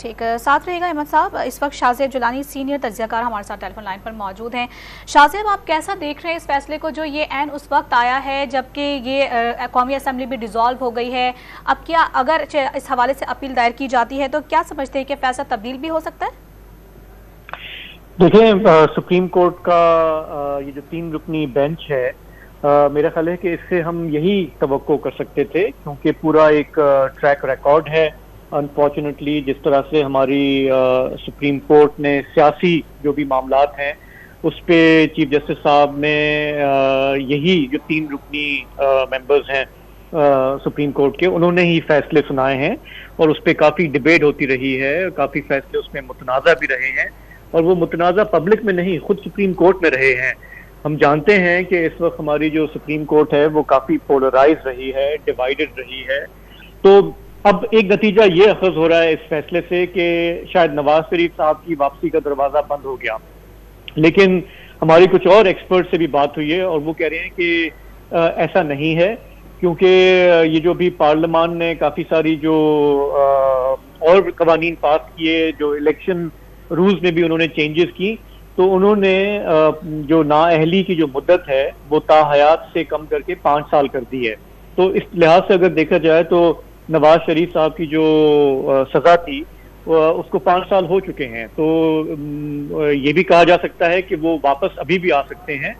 ٹھیک ہے، ساتھ رہے گا احمد صاحب۔ اس وقت شاہ زیب جیلانی سینئر تجزیہ کار ہمارے ساتھ ٹیلی فون لائن پر موجود ہیں۔ شاہ زیب، آپ کیسا دیکھ رہے ہیں اس فیصلے کو جو یہ عین اس وقت آیا ہے جبکہ یہ قومی اسمبلی بھی ڈیزالو ہو گئی ہے؟ اب کیا اگر اس حوالے سے اپیل دائر کی جاتی ہے تو کیا سمجھتے ہیں کہ فیصلہ تبدیل بھی ہو سکتا ہے؟ دیکھیں، سپریم کورٹ کا یہ جو 3 رکنی بینچ ہے، میرا خیال ہے کہ اس سے ہم یہی توقع کر سکتے تھے، کیونکہ پورا ایک ٹریک ریکارڈ ہے۔ انفارچونیٹلی جس طرح سے ہماری سپریم کورٹ نے سیاسی جو بھی معاملات ہیں اس پہ چیف جسٹس صاحب نے یہی جو 3 رکنی ممبرز ہیں سپریم کورٹ کے، انہوں نے ہی فیصلے سنائے ہیں، اور اس پہ کافی ڈیبیٹ ہوتی رہی ہے، کافی فیصلے اس میں متنازع بھی رہے ہیں، اور وہ متنازع پبلک میں نہیں، خود سپریم کورٹ میں رہے ہیں۔ ہم جانتے ہیں کہ اس وقت ہماری جو سپریم کورٹ ہے وہ کافی پولرائز رہی ہے، ڈیوائیڈڈ رہی ہے۔ تو اب ایک نتیجہ یہ اخذ ہو رہا ہے اس فیصلے سے کہ شاید نواز شریف صاحب کی واپسی کا دروازہ بند ہو گیا، لیکن ہماری کچھ اور ایکسپرٹ سے بھی بات ہوئی ہے اور وہ کہہ رہے ہیں کہ ایسا نہیں ہے، کیونکہ یہ جو بھی پارلیمان نے کافی ساری جو اور قوانین پاس کیے، جو الیکشن رولز میں بھی انہوں نے چینجز کی، تو انہوں نے جو نااہلی کی جو مدت ہے وہ تا حیات سے کم کر کے 5 سال کر دی ہے۔ تو اس لحاظ سے اگر دیکھا جائے تو نواز شریف صاحب کی جو سزا تھی اس کو 5 سال ہو چکے ہیں، تو یہ بھی کہا جا سکتا ہے کہ وہ واپس ابھی بھی آ سکتے ہیں۔